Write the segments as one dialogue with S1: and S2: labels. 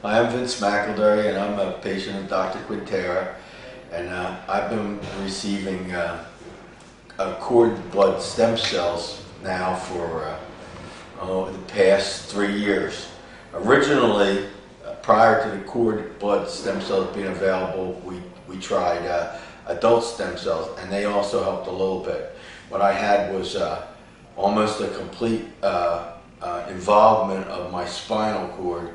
S1: Hi, I'm Vince McElderry, and I'm a patient of Dr. Quintera, and I've been receiving cord blood stem cells now for the past 3 years. Originally, prior to the cord blood stem cells being available, we tried adult stem cells, and they also helped a little bit. What I had was almost a complete involvement of my spinal cord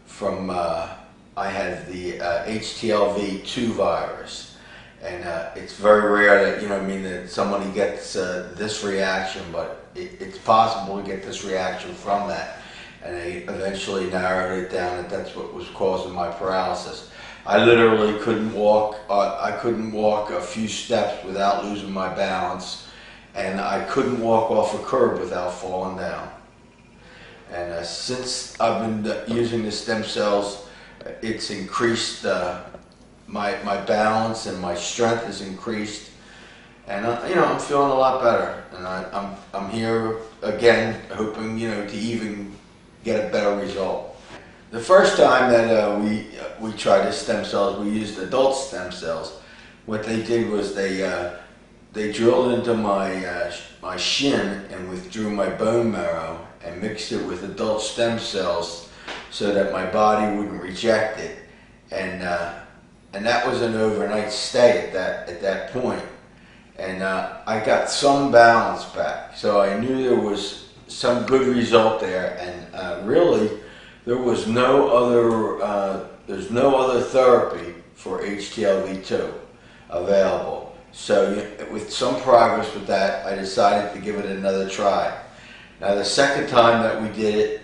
S1: from, I had the HTLV2 virus, and it's very rare that, that somebody gets this reaction, but it's possible to get this reaction from that, and they eventually narrowed it down that that's what was causing my paralysis. I literally couldn't walk, I couldn't walk a few steps without losing my balance, and I couldn't walk off a curb without falling down. And since I've been using the stem cells, it's increased my balance, and my strength has increased, and I'm feeling a lot better. And I'm here again, hoping to even get a better result. The first time that we tried the stem cells, we used adult stem cells. What they did was they drilled into my shin and withdrew my bone marrow and mixed it with adult stem cells so that my body wouldn't reject it, and that was an overnight stay at that point, and I got some balance back, so I knew there was some good result there, and really there was no other there's no other therapy for HTLV2 available. So with some progress with that, I decided to give it another try. Now the second time that we did it,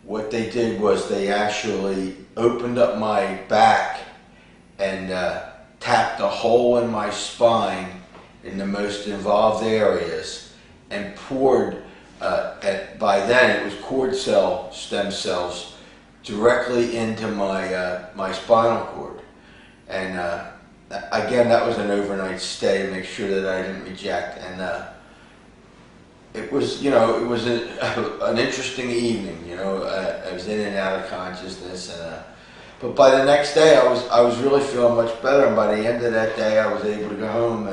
S1: what they did was they actually opened up my back and tapped a hole in my spine in the most involved areas and poured, by then it was cord cell stem cells, directly into my spinal cord. And again, that was an overnight stay to make sure that I didn't reject. And it was, it was an interesting evening. I was in and out of consciousness, and but by the next day, I was really feeling much better. And by the end of that day, I was able to go home,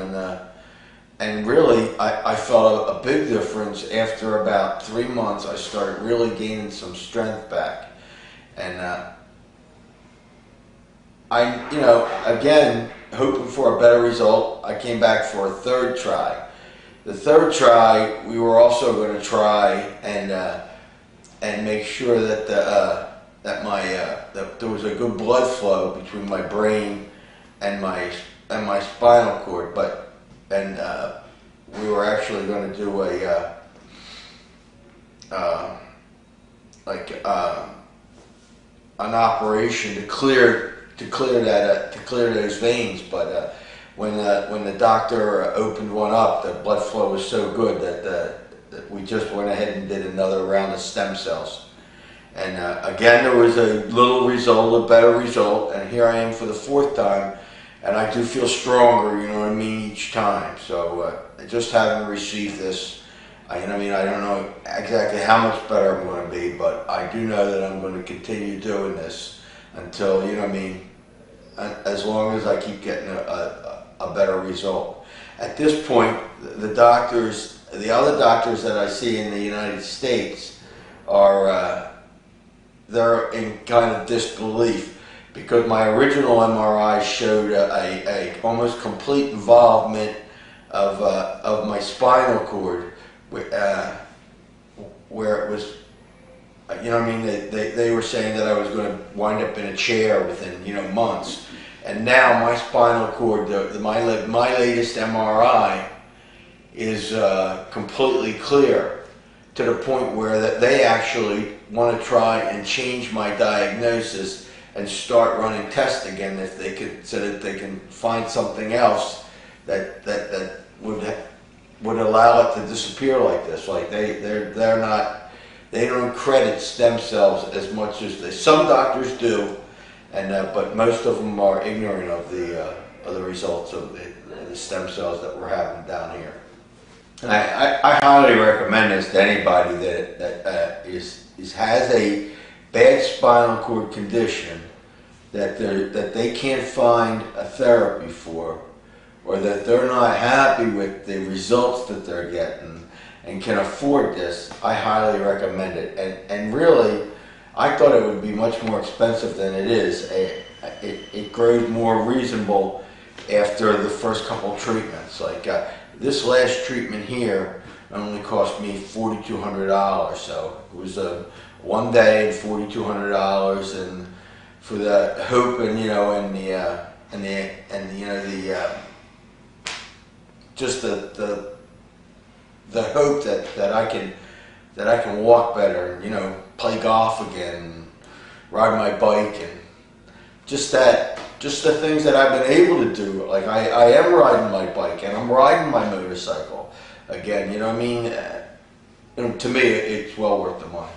S1: and really, I felt a big difference. After about 3 months, I started really gaining some strength back, and again, hoping for a better result, I came back for a third try. The third try, we were also going to try and make sure that that there was a good blood flow between my brain and my spinal cord. And we were actually going to do an operation to clear those veins, but when the doctor opened one up, the blood flow was so good that we just went ahead and did another round of stem cells. And again, there was a little result, a better result, and here I am for the fourth time, and I do feel stronger, each time. So just having received this, I don't know exactly how much better I'm going to be, but I do know that I'm going to continue doing this until, as long as I keep getting a better result. At this point, the other doctors that I see in the United States are, they're in kind of disbelief, because my original MRI showed a almost complete involvement of my spinal cord, where it was, they were saying that I was going to wind up in a chair within, months. And now my spinal cord, my latest MRI is completely clear, to the point where that they actually want to try and change my diagnosis and start running tests again, if they could, so that they can find something else that would allow it to disappear like this. Like they don't credit stem cells as much as some doctors do. And but most of them are ignorant of the results of the stem cells that we're having down here. I highly recommend this to anybody that has a bad spinal cord condition that they can't find a therapy for, or that they're not happy with the results that they're getting and can afford this, I highly recommend it. And really, I thought it would be much more expensive than it is. It grows more reasonable after the first couple treatments. Like this last treatment here only cost me $4,200. So it was one day and $4,200, and for the hope and just the hope that I can walk better, and play golf again, ride my bike, and just the things that I've been able to do. Like I am riding my bike and I'm riding my motorcycle again. To me, it's well worth the money.